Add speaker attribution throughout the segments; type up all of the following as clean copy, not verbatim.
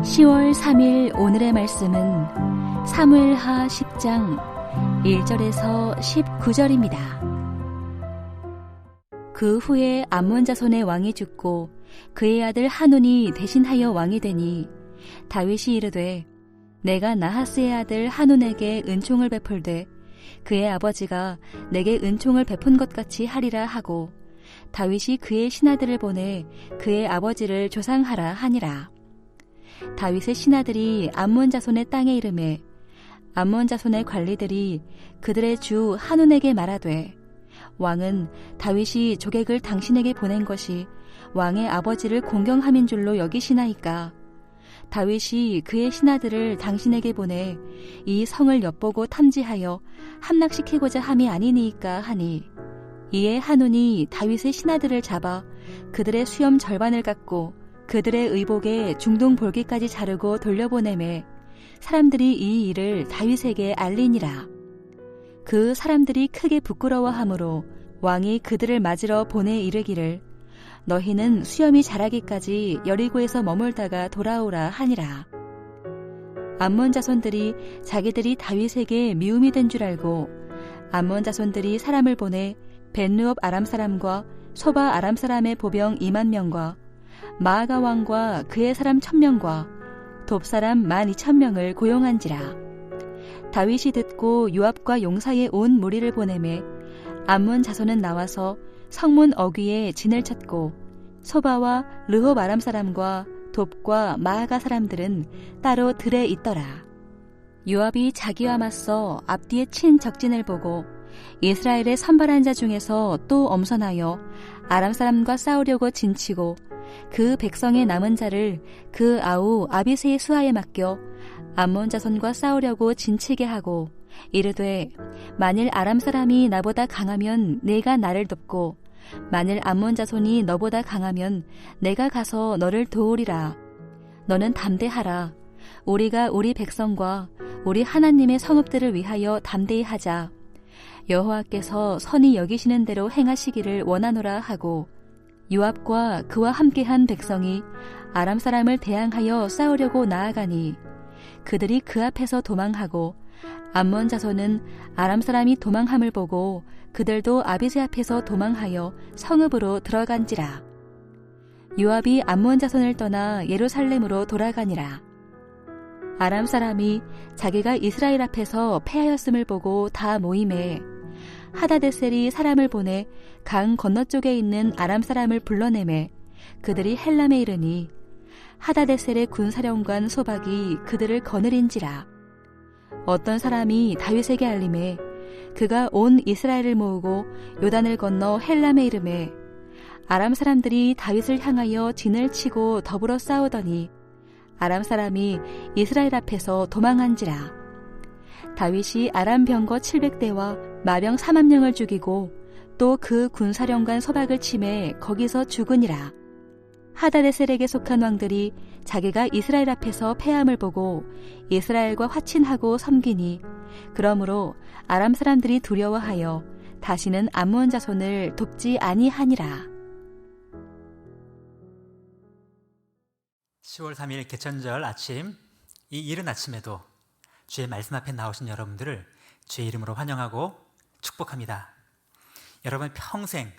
Speaker 1: 10월 3일 오늘의 말씀은 사무엘하 10장 1절에서 19절입니다. 그 후에 암몬 자손의 왕이 죽고 그의 아들 하논이 대신하여 왕이 되니 다윗이 이르되 내가 나하스의 아들 하논에게 은총을 베풀되 그의 아버지가 내게 은총을 베푼 것 같이 하리라 하고 다윗이 그의 신하들을 보내 그의 아버지를 조상하라 하니라. 다윗의 신하들이 암몬 자손의 땅에 이르매 암몬 자손의 관리들이 그들의 주 하논에게 말하되 왕은 다윗이 조객을 당신에게 보낸 것이 왕의 아버지를 공경함인 줄로 여기시나이까. 다윗이 그의 신하들을 당신에게 보내 이 성을 엿보고 탐지하여 함락시키고자 함이 아니니이까 하니, 이에 하논이 다윗의 신하들을 잡아 그들의 수염 절반을 깎고 그들의 의복에 중동 볼기까지 자르고 돌려보내매 사람들이 이 일을 다윗에게 알리니라. 그 사람들이 크게 부끄러워하므로 왕이 그들을 맞으러 보내 이르기를 너희는 수염이 자라기까지 여리고에서 머물다가 돌아오라 하니라. 암몬 자손들이 자기들이 다윗에게 미움이 된 줄 알고 암몬 자손들이 사람을 보내 벳르옵 아람 사람과 소바 아람 사람의 보병 2만 명과 마아가 왕과 그의 사람 1,000명과 돕 사람 12,000명을 고용한지라. 다윗이 듣고 요압과 용사의 온 무리를 보내매 암몬 자손은 나와서 성문 어귀에 진을 쳤고 소바와 르홉 아람 사람과 돕과 마아가 사람들은 따로 들에 있더라. 요압이 자기와 맞서 앞뒤에 친 적진을 보고 이스라엘의 선발한 자 중에서 또 엄선하여 아람 사람과 싸우려고 진치고 그 백성의 남은 자를 그 아우 아비새의 수하에 맡겨 암몬 자손과 싸우려고 진치게 하고 이르되 만일 아람 사람이 나보다 강하면 내가 나를 돕고 만일 암몬 자손이 너보다 강하면 내가 가서 너를 도우리라. 너는 담대하라. 우리가 우리 백성과 우리 하나님의 성읍들을 위하여 담대히 하자. 여호와께서 선히 여기시는 대로 행하시기를 원하노라 하고 요압과 그와 함께한 백성이 아람 사람을 대항하여 싸우려고 나아가니 그들이 그 앞에서 도망하고 암몬 자손은 아람 사람이 도망함을 보고 그들도 아비새 앞에서 도망하여 성읍으로 들어간지라. 요압이 암몬 자손을 떠나 예루살렘으로 돌아가니라. 아람 사람이 자기가 이스라엘 앞에서 패하였음을 보고 다 모임에 하다데셀이 사람을 보내 강 건너쪽에 있는 아람 사람을 불러내매 그들이 헬람에 이르니 하다데셀의 군사령관 소박이 그들을 거느린지라. 어떤 사람이 다윗에게 알림해 그가 온 이스라엘을 모으고 요단을 건너 헬람에 이르매 아람 사람들이 다윗을 향하여 진을 치고 더불어 싸우더니 아람 사람이 이스라엘 앞에서 도망한지라. 다윗이 아람 병거 700대와 마병 4만 명을 죽이고 또 그 군사령관 소박을 치매 거기서 죽으니라. 하다데셀에게 속한 왕들이 자기가 이스라엘 앞에서 패함을 보고 이스라엘과 화친하고 섬기니 그러므로 아람 사람들이 두려워하여 다시는 암몬 자손을 돕지 아니하니라.
Speaker 2: 10월 3일 개천절 아침, 이 이른 아침에도 주의 말씀 앞에 나오신 여러분들을 주의 이름으로 환영하고 축복합니다. 여러분 평생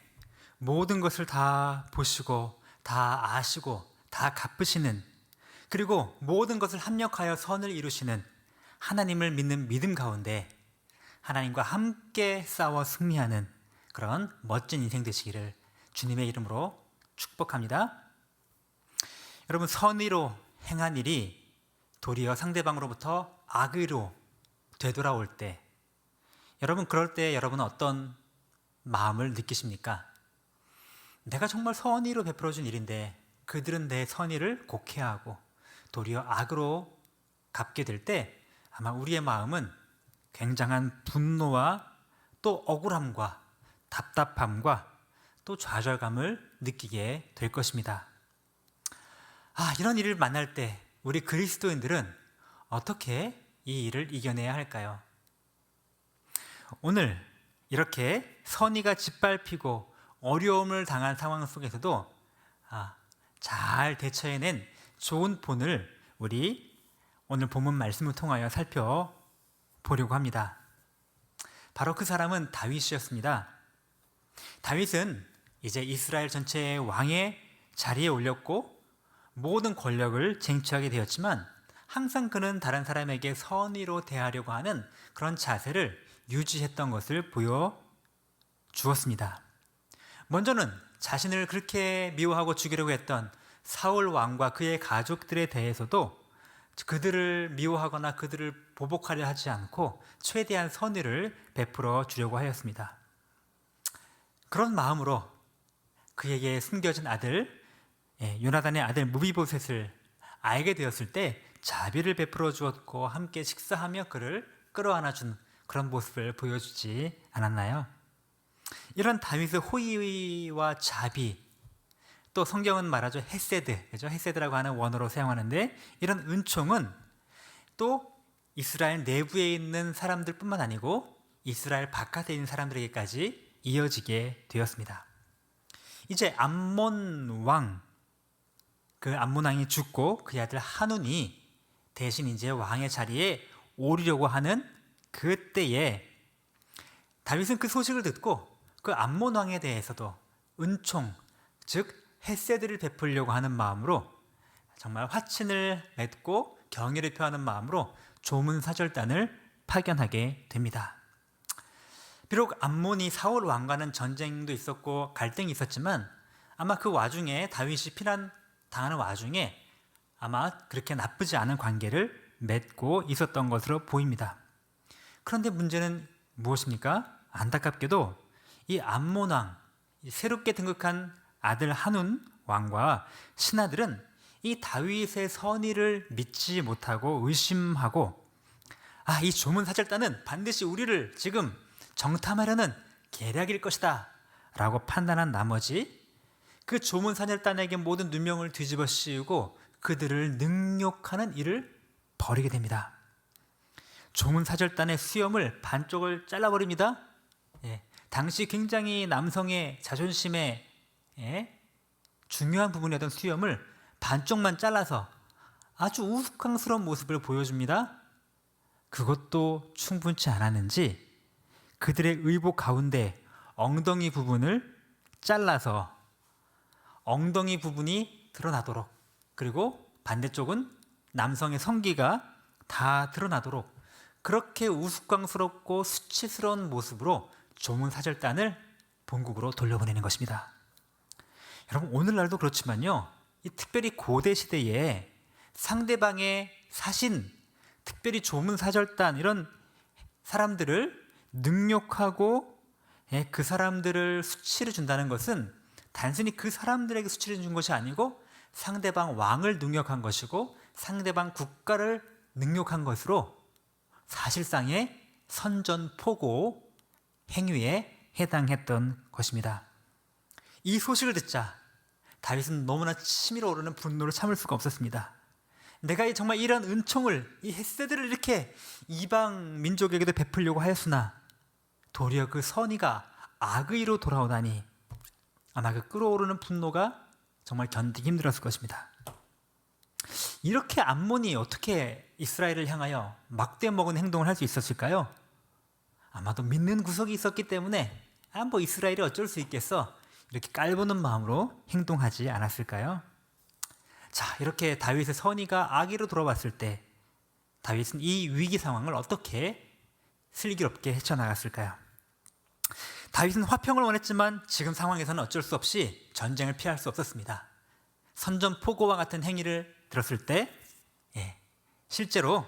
Speaker 2: 모든 것을 다 보시고 다 아시고 다 갚으시는, 그리고 모든 것을 합력하여 선을 이루시는 하나님을 믿는 믿음 가운데 하나님과 함께 싸워 승리하는 그런 멋진 인생 되시기를 주님의 이름으로 축복합니다. 여러분, 선의로 행한 일이 도리어 상대방으로부터 악의로 되돌아올 때, 여러분 그럴 때 여러분은 어떤 마음을 느끼십니까? 내가 정말 선의로 베풀어준 일인데 그들은 내 선의를 곡해하고 도리어 악으로 갚게 될 때 아마 우리의 마음은 굉장한 분노와 또 억울함과 답답함과 또 좌절감을 느끼게 될 것입니다. 이런 일을 만날 때 우리 그리스도인들은 어떻게 이 일을 이겨내야 할까요? 오늘 이렇게 선의가 짓밟히고 어려움을 당한 상황 속에서도 잘 대처해낸 좋은 본을 우리 오늘 본문 말씀을 통하여 살펴보려고 합니다. 바로 그 사람은 다윗이었습니다. 다윗은 이제 이스라엘 전체의 왕의 자리에 올렸고 모든 권력을 쟁취하게 되었지만 항상 그는 다른 사람에게 선의로 대하려고 하는 그런 자세를 유지했던 것을 보여주었습니다. 먼저는 자신을 그렇게 미워하고 죽이려고 했던 사울 왕과 그의 가족들에 대해서도 그들을 미워하거나 그들을 보복하려 하지 않고 최대한 선의를 베풀어 주려고 하였습니다. 그런 마음으로 그에게 숨겨진 아들 요나단의 아들 무비보셋을 알게 되었을 때 자비를 베풀어 주었고 함께 식사하며 그를 끌어안아 준 그런 모습을 보여주지 않았나요? 이런 다윗의 호의와 자비, 또 성경은 말하죠 헤세드, 그죠? 헤세드라고 하는 원어로 사용하는데 이런 은총은 또 이스라엘 내부에 있는 사람들뿐만 아니고 이스라엘 바깥에 있는 사람들에게까지 이어지게 되었습니다. 이제 암몬 왕, 그 암몬 왕이 죽고 그의 아들 한운이 대신 이제 왕의 자리에 오르려고 하는 그때에 다윗은 그 소식을 듣고 그 암몬 왕에 대해서도 은총, 즉 헤세드를 베풀려고 하는 마음으로 정말 화친을 맺고 경의를 표하는 마음으로 조문사절단을 파견하게 됩니다. 비록 암몬이 사울 왕과는 전쟁도 있었고 갈등이 있었지만 아마 그 와중에 다윗이 피난 당하는 와중에 아마 그렇게 나쁘지 않은 관계를 맺고 있었던 것으로 보입니다. 그런데 문제는 무엇입니까? 안타깝게도 이 암몬 왕, 새롭게 등극한 아들 한운 왕과 신하들은 이 다윗의 선의를 믿지 못하고 의심하고 이 조문사절단은 반드시 우리를 지금 정탐하려는 계략일 것이다 라고 판단한 나머지 그 조문사절단에게 모든 누명을 뒤집어 씌우고 그들을 능욕하는 일을 벌이게 됩니다. 조문사절단의 수염을 반쪽을 잘라버립니다. 당시 굉장히 남성의 자존심에 중요한 부분이었던 수염을 반쪽만 잘라서 아주 우스꽝스러운 모습을 보여줍니다. 그것도 충분치 않았는지 그들의 의복 가운데 엉덩이 부분을 잘라서 엉덩이 부분이 드러나도록, 그리고 반대쪽은 남성의 성기가 다 드러나도록 그렇게 우스꽝스럽고 수치스러운 모습으로 조문사절단을 본국으로 돌려보내는 것입니다. 여러분, 오늘날도 그렇지만요, 이 특별히 고대 시대에 상대방의 사신, 특별히 조문사절단 이런 사람들을 능욕하고 그 사람들을 수치를 준다는 것은 단순히 그 사람들에게 수치를 준 것이 아니고 상대방 왕을 능욕한 것이고 상대방 국가를 능욕한 것으로 사실상의 선전포고 행위에 해당했던 것입니다. 이 소식을 듣자 다윗은 너무나 치밀어 오르는 분노를 참을 수가 없었습니다. 내가 정말 이런 은총을, 이 헤세드를 이렇게 이방 민족에게도 베풀려고 하였으나 도리어 그 선의가 악의로 돌아오다니 아마 그 끓어오르는 분노가 정말 견디기 힘들었을 것입니다. 이렇게 암몬이 어떻게 이스라엘을 향하여 막대먹은 행동을 할 수 있었을까요? 아마도 믿는 구석이 있었기 때문에 이스라엘이 어쩔 수 있겠어, 이렇게 깔보는 마음으로 행동하지 않았을까요? 자, 이렇게 다윗의 선의가 악의로 돌아왔을 때 다윗은 이 위기 상황을 어떻게 슬기롭게 헤쳐나갔을까요? 다윗은 화평을 원했지만 지금 상황에서는 어쩔 수 없이 전쟁을 피할 수 없었습니다. 선전포고와 같은 행위를 들었을 때 실제로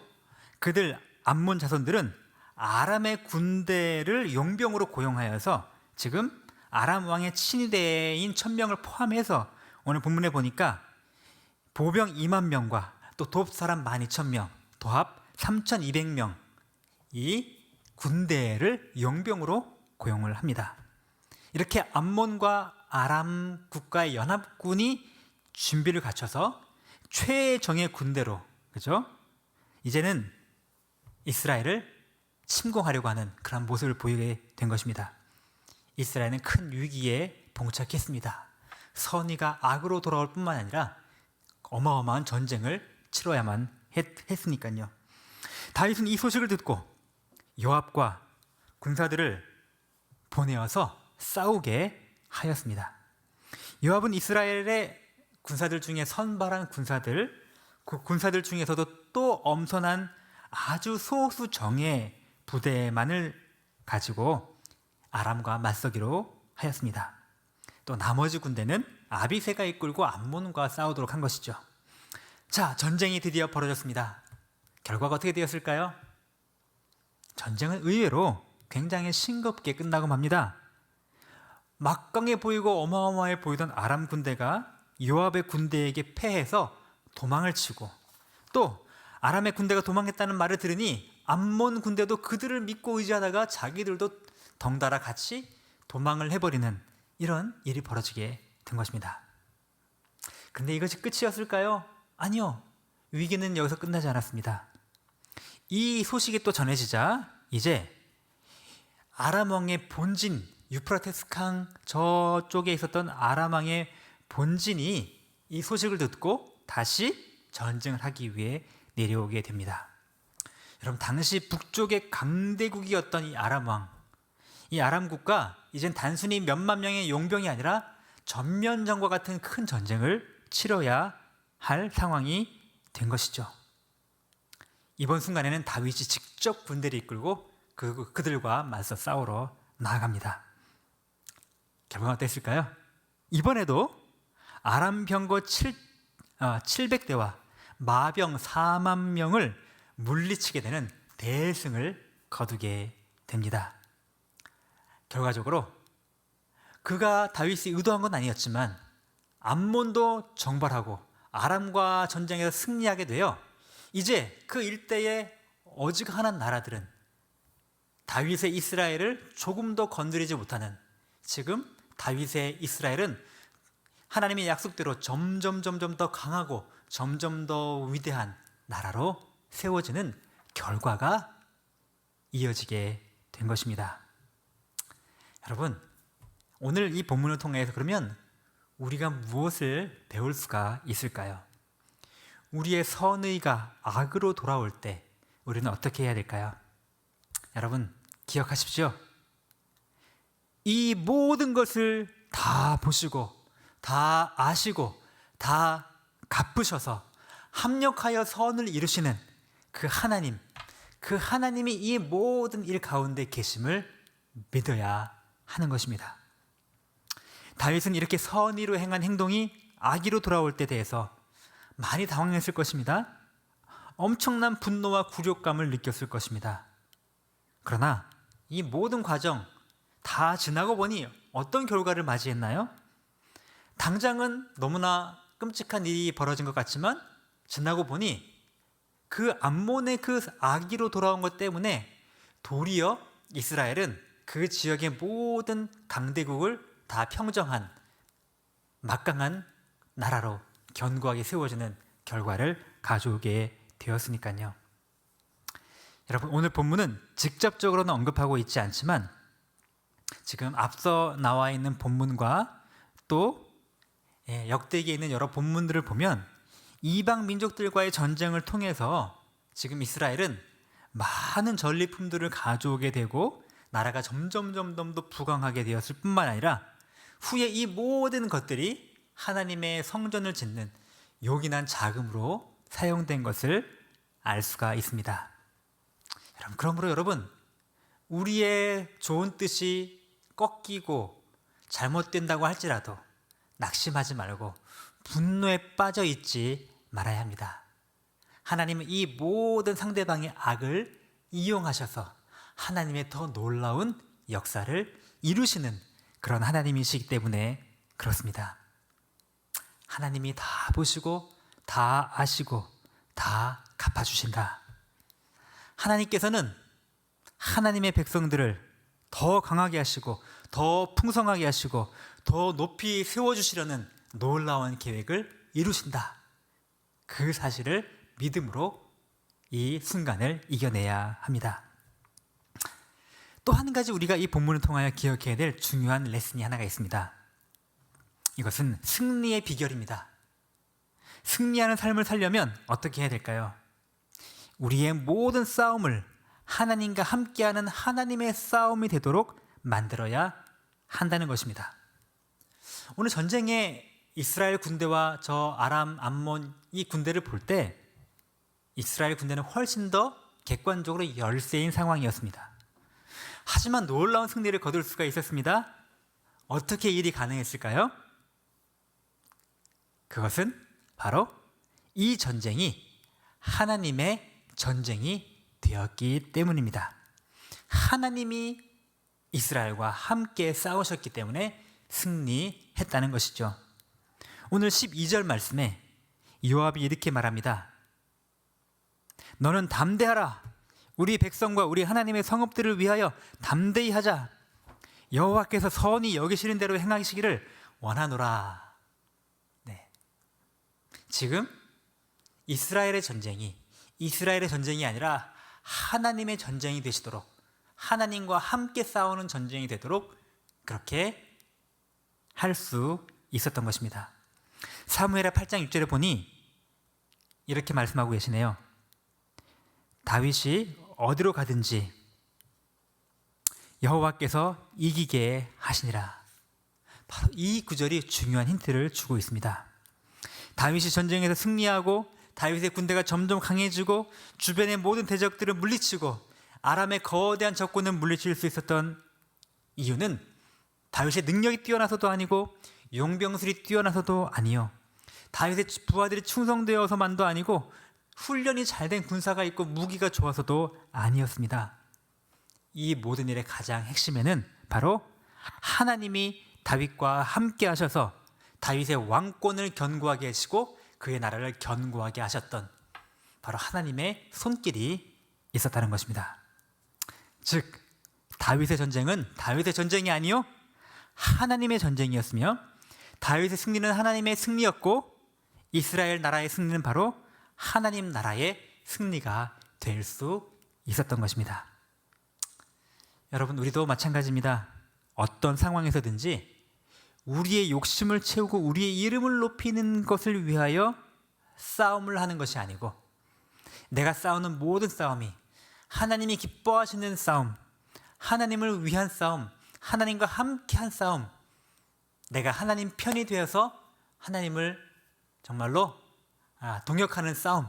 Speaker 2: 그들 암몬 자손들은 아람의 군대를 용병으로 고용하여서 지금 아람 왕의 친위대인 1000명을 포함해서 오늘 본문에 보니까 보병 2만 명과 또 돕 사람 12,000명, 도합 3,200명 이 군대를 용병으로 고용을 합니다. 이렇게 암몬과 아람 국가의 연합군이 준비를 갖춰서 최정예 군대로, 그죠? 이제는 이스라엘을 침공하려고 하는 그런 모습을 보이게 된 것입니다. 이스라엘은 큰 위기에 봉착했습니다. 선의가 악으로 돌아올 뿐만 아니라 어마어마한 전쟁을 치러야만 했으니까요. 다윗은 이 소식을 듣고 요압과 군사들을 보내어서 싸우게 하였습니다. 요압은 이스라엘의 군사들 중에 선발한 군사들, 그 군사들 중에서도 또 엄선한 아주 소수 정예 부대만을 가지고 아람과 맞서기로 하였습니다. 또 나머지 군대는 아비새가 이끌고 암몬과 싸우도록 한 것이죠. 자, 전쟁이 드디어 벌어졌습니다. 결과가 어떻게 되었을까요? 전쟁은 의외로 굉장히 싱겁게 끝나고 맙니다. 막강해 보이고 어마어마해 보이던 아람 군대가 요압의 군대에게 패해서 도망을 치고, 또 아람의 군대가 도망했다는 말을 들으니 암몬 군대도 그들을 믿고 의지하다가 자기들도 덩달아 같이 도망을 해버리는 이런 일이 벌어지게 된 것입니다. 근데 이것이 끝이었을까요? 아니요. 위기는 여기서 끝나지 않았습니다. 이 소식이 또 전해지자 이제 아람 왕의 본진, 유프라테스 강 저쪽에 있었던 아람 왕의 본진이 이 소식을 듣고 다시 전쟁을 하기 위해 내려오게 됩니다. 여러분, 당시 북쪽의 강대국이었던 이 아람 왕, 이 아람 국가 이젠 단순히 몇만 명의 용병이 아니라 전면전과 같은 큰 전쟁을 치러야 할 상황이 된 것이죠. 이번 순간에는 다윗이 직접 군대를 이끌고 그들과 맞서 싸우러 나아갑니다. 결과가 어땠을까요? 이번에도 아람 병거 700대와 마병 4만 명을 물리치게 되는 대승을 거두게 됩니다. 결과적으로 그가 다윗이 의도한 건 아니었지만 암몬도 정벌하고 아람과 전쟁에서 승리하게 되어 이제 그 일대의 어지간한 나라들은 다윗의 이스라엘을 조금 더 건드리지 못하는, 지금 다윗의 이스라엘은 하나님의 약속대로 점점 더 강하고 점점 더 위대한 나라로 세워지는 결과가 이어지게 된 것입니다. 여러분, 오늘 이 본문을 통해서 그러면 우리가 무엇을 배울 수가 있을까요? 우리의 선의가 악으로 돌아올 때 우리는 어떻게 해야 될까요? 여러분, 기억하십시오. 이 모든 것을 다 보시고 다 아시고 다 갚으셔서 합력하여 선을 이루시는 그 하나님, 그 하나님이 이 모든 일 가운데 계심을 믿어야 하는 것입니다. 다윗은 이렇게 선의로 행한 행동이 악의로 돌아올 때 대해서 많이 당황했을 것입니다. 엄청난 분노와 굴욕감을 느꼈을 것입니다. 그러나 이 모든 과정 다 지나고 보니 어떤 결과를 맞이했나요? 당장은 너무나 끔찍한 일이 벌어진 것 같지만 지나고 보니 그 암몬의 그 악의로 돌아온 것 때문에 도리어 이스라엘은 그 지역의 모든 강대국을 다 평정한 막강한 나라로 견고하게 세워지는 결과를 가져오게 되었으니까요. 여러분, 오늘 본문은 직접적으로는 언급하고 있지 않지만 지금 앞서 나와 있는 본문과 또 역대기에 있는 여러 본문들을 보면 이방 민족들과의 전쟁을 통해서 지금 이스라엘은 많은 전리품들을 가져오게 되고 나라가 점점 더 부강하게 되었을 뿐만 아니라 후에 이 모든 것들이 하나님의 성전을 짓는 요긴한 자금으로 사용된 것을 알 수가 있습니다. 그러므로 여러분, 우리의 좋은 뜻이 꺾이고 잘못된다고 할지라도 낙심하지 말고 분노에 빠져 있지 말아야 합니다. 하나님은 이 모든 상대방의 악을 이용하셔서 하나님의 더 놀라운 역사를 이루시는 그런 하나님이시기 때문에 그렇습니다. 하나님이 다 보시고 다 아시고 다 갚아주신다. 하나님께서는 하나님의 백성들을 더 강하게 하시고 더 풍성하게 하시고 더 높이 세워주시려는 놀라운 계획을 이루신다. 그 사실을 믿음으로 이 순간을 이겨내야 합니다. 또 한 가지 우리가 이 본문을 통하여 기억해야 될 중요한 레슨이 하나가 있습니다. 이것은 승리의 비결입니다. 승리하는 삶을 살려면 어떻게 해야 될까요? 우리의 모든 싸움을 하나님과 함께하는 하나님의 싸움이 되도록 만들어야 한다는 것입니다. 오늘 전쟁에 이스라엘 군대와 저 아람, 암몬 이 군대를 볼 때 이스라엘 군대는 훨씬 더 객관적으로 열세인 상황이었습니다. 하지만 놀라운 승리를 거둘 수가 있었습니다. 어떻게 일이 가능했을까요? 그것은 바로 이 전쟁이 하나님의 전쟁이 되었기 때문입니다. 하나님이 이스라엘과 함께 싸우셨기 때문에 승리했다는 것이죠. 오늘 12절 말씀에 요압이 이렇게 말합니다. 너는 담대하라. 우리 백성과 우리 하나님의 성읍들을 위하여 담대히 하자. 여호와께서 선히 여기시는 대로 행하시기를 원하노라. 네. 지금 이스라엘의 전쟁이 아니라 하나님의 전쟁이 되시도록, 하나님과 함께 싸우는 전쟁이 되도록 그렇게 할 수 있었던 것입니다. 사무엘하 8장 6절에 보니 이렇게 말씀하고 계시네요. 다윗이 어디로 가든지 여호와께서 이기게 하시니라. 바로 이 구절이 중요한 힌트를 주고 있습니다. 다윗이 전쟁에서 승리하고 다윗의 군대가 점점 강해지고 주변의 모든 대적들을 물리치고 아람의 거대한 적군을 물리칠 수 있었던 이유는 다윗의 능력이 뛰어나서도 아니고 용병술이 뛰어나서도 아니요, 다윗의 부하들이 충성되어서만도 아니고 훈련이 잘된 군사가 있고 무기가 좋아서도 아니었습니다. 이 모든 일의 가장 핵심에는 바로 하나님이 다윗과 함께 하셔서 다윗의 왕권을 견고하게 하시고 그의 나라를 견고하게 하셨던 바로 하나님의 손길이 있었다는 것입니다. 즉 다윗의 전쟁은 다윗의 전쟁이 아니요 하나님의 전쟁이었으며, 다윗의 승리는 하나님의 승리였고, 이스라엘 나라의 승리는 바로 하나님 나라의 승리가 될 수 있었던 것입니다. 여러분, 우리도 마찬가지입니다. 어떤 상황에서든지 우리의 욕심을 채우고 우리의 이름을 높이는 것을 위하여 싸움을 하는 것이 아니고, 내가 싸우는 모든 싸움이 하나님이 기뻐하시는 싸움, 하나님을 위한 싸움, 하나님과 함께한 싸움, 내가 하나님 편이 되어서 하나님을 정말로 동역하는 싸움,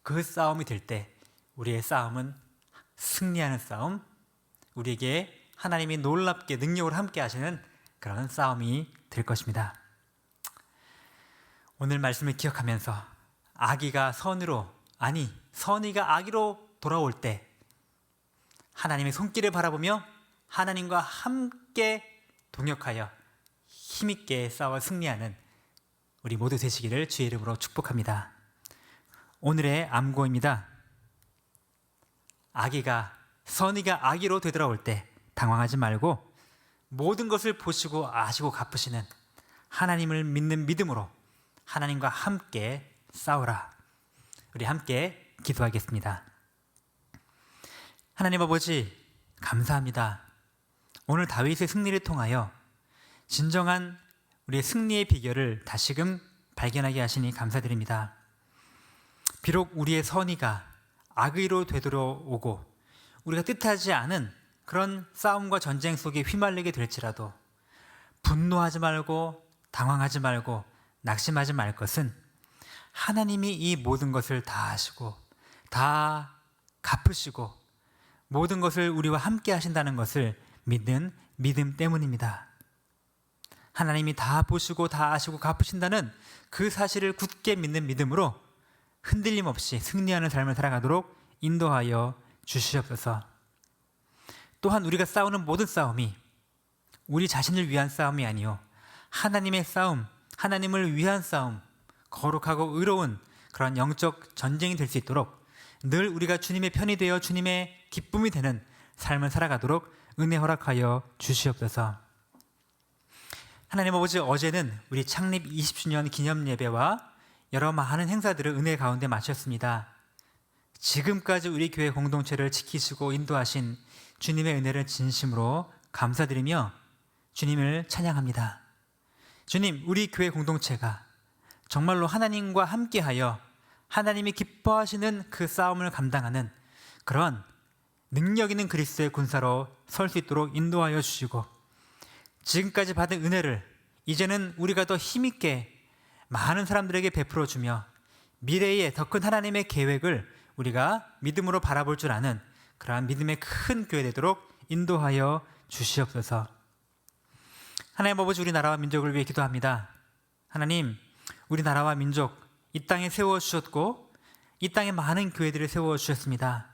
Speaker 2: 그 싸움이 될 때 우리의 싸움은 승리하는 싸움, 우리에게 하나님이 놀랍게 능력을 함께 하시는 그런 싸움이 될 것입니다. 오늘 말씀을 기억하면서 악의가 선의가 악의로 돌아올 때 하나님의 손길을 바라보며 하나님과 함께 동역하여 힘있게 싸워 승리하는 우리 모두 되시기를 주의 이름으로 축복합니다. 오늘의 암고입니다. 선의가 악의로 되돌아올 때 당황하지 말고 모든 것을 보시고 아시고 갚으시는 하나님을 믿는 믿음으로 하나님과 함께 싸우라. 우리 함께 기도하겠습니다. 하나님 아버지, 감사합니다. 오늘 다윗의 승리를 통하여 진정한 우리의 승리의 비결을 다시금 발견하게 하시니 감사드립니다. 비록 우리의 선의가 악의로 되돌아오고 우리가 뜻하지 않은 그런 싸움과 전쟁 속에 휘말리게 될지라도 분노하지 말고 당황하지 말고 낙심하지 말 것은 하나님이 이 모든 것을 다 하시고 다 갚으시고 모든 것을 우리와 함께 하신다는 것을 믿는 믿음 때문입니다. 하나님이 다 보시고 다 아시고 갚으신다는 그 사실을 굳게 믿는 믿음으로 흔들림 없이 승리하는 삶을 살아가도록 인도하여 주시옵소서. 또한 우리가 싸우는 모든 싸움이 우리 자신을 위한 싸움이 아니요 하나님의 싸움, 하나님을 위한 싸움, 거룩하고 의로운 그런 영적 전쟁이 될 수 있도록 늘 우리가 주님의 편이 되어 주님의 기쁨이 되는 삶을 살아가도록 은혜 허락하여 주시옵소서. 하나님 아버지, 어제는 우리 창립 20주년 기념 예배와 여러 많은 행사들을 은혜 가운데 마쳤습니다. 지금까지 우리 교회 공동체를 지키시고 인도하신 주님의 은혜를 진심으로 감사드리며 주님을 찬양합니다. 주님, 우리 교회 공동체가 정말로 하나님과 함께하여 하나님이 기뻐하시는 그 싸움을 감당하는 그런 능력 있는 그리스도의 군사로 설 수 있도록 인도하여 주시고, 지금까지 받은 은혜를 이제는 우리가 더 힘있게 많은 사람들에게 베풀어 주며 미래에 더 큰 하나님의 계획을 우리가 믿음으로 바라볼 줄 아는 그러한 믿음의 큰 교회 되도록 인도하여 주시옵소서. 하나님 아버지, 우리나라와 민족을 위해 기도합니다. 하나님, 우리나라와 민족 이 땅에 세워주셨고 이 땅에 많은 교회들을 세워주셨습니다.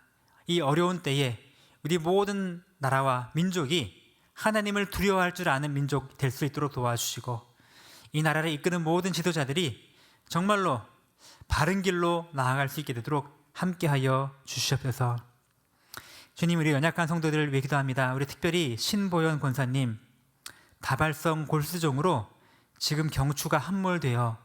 Speaker 2: 이 어려운 때에 우리 모든 나라와 민족이 하나님을 두려워할 줄 아는 민족 될 수 있도록 도와주시고, 이 나라를 이끄는 모든 지도자들이 정말로 바른 길로 나아갈 수 있게 되도록 함께하여 주시옵소서. 주님, 우리 연약한 성도들을 위해 기도합니다. 우리 특별히 신보연 권사님 다발성 골수종으로 지금 경추가 함몰되어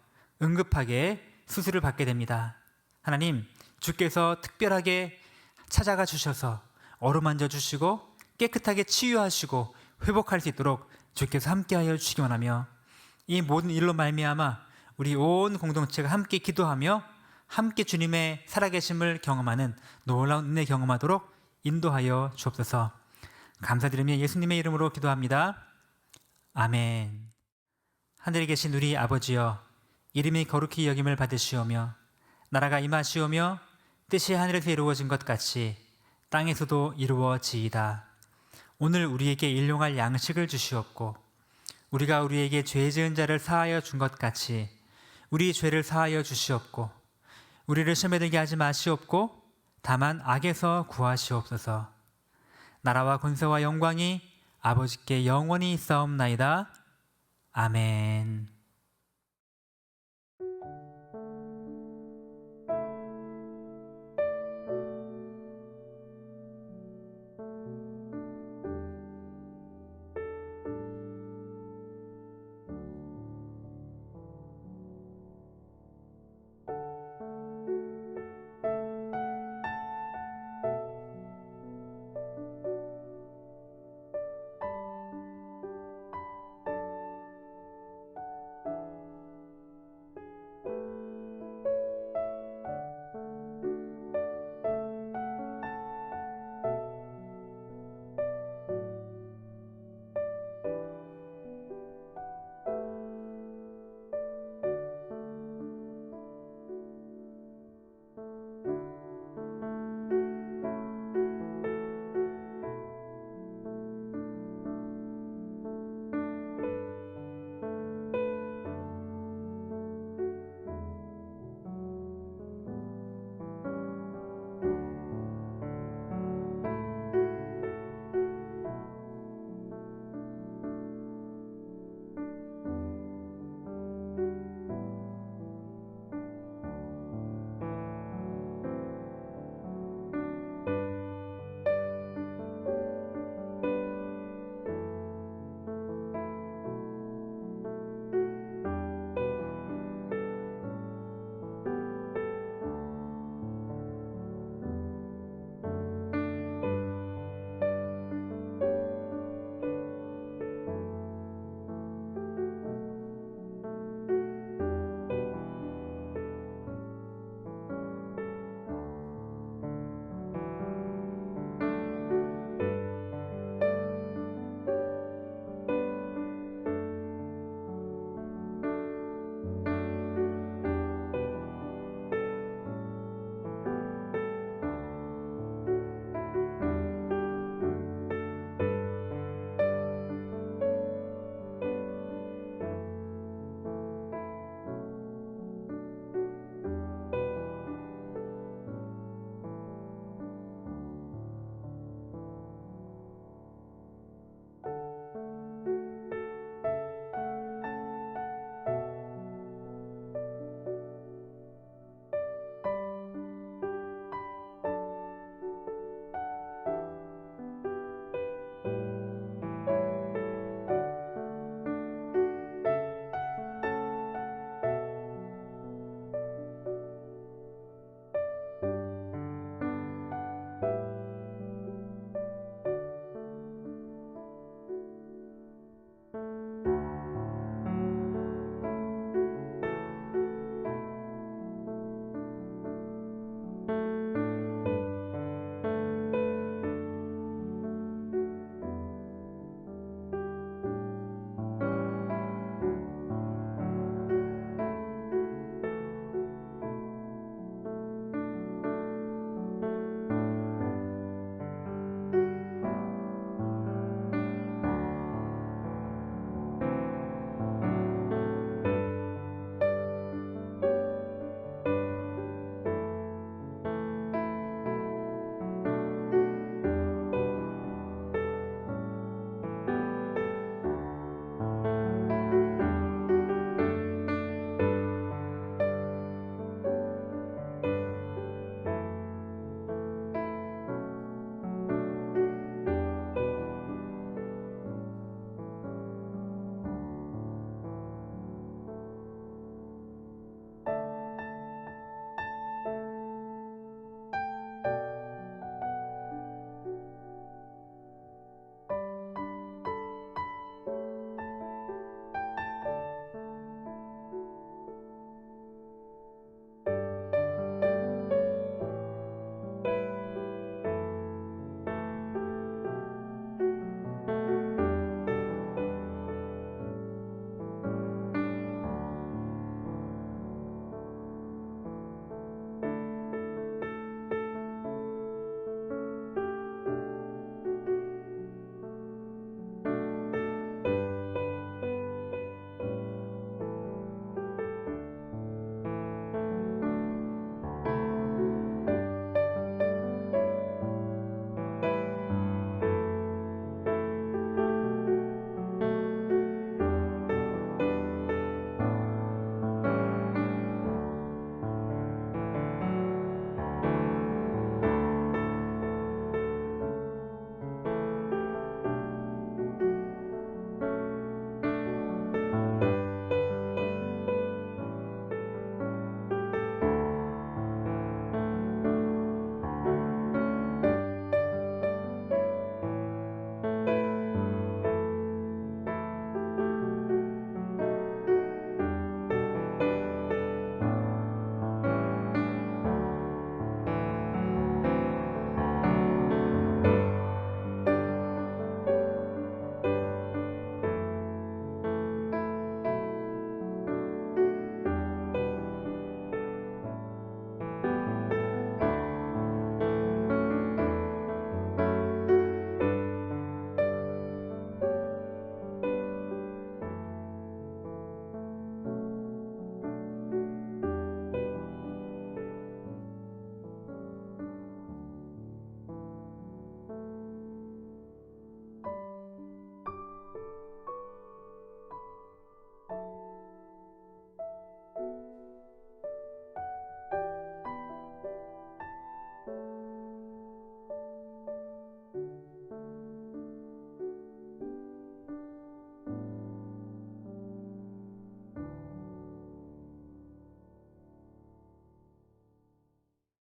Speaker 2: 응급하게 수술을 받게 됩니다. 하나님, 주께서 특별하게 찾아가 주셔서 어루만져 주시고 깨끗하게 치유하시고 회복할 수 있도록 주께서 함께하여 주시기 원하며, 이 모든 일로 말미암아 우리 온 공동체가 함께 기도하며 함께 주님의 살아계심을 경험하는 놀라운 은혜 경험하도록 인도하여 주옵소서. 감사드리며 예수님의 이름으로 기도합니다. 아멘. 하늘에 계신 우리 아버지여, 이름이 거룩히 여김을 받으시오며 나라가 임하시오며 뜻이 하늘에서 이루어진 것 같이 땅에서도 이루어지이다. 오늘 우리에게 일용할 양식을 주시옵고 우리가 우리에게 죄 지은 자를 사하여 준 것 같이 우리 죄를 사하여 주시옵고 우리를 시험에 들게 하지 마시옵고 다만 악에서 구하시옵소서. 나라와 권세와 영광이 아버지께 영원히 있사옵나이다. 아멘.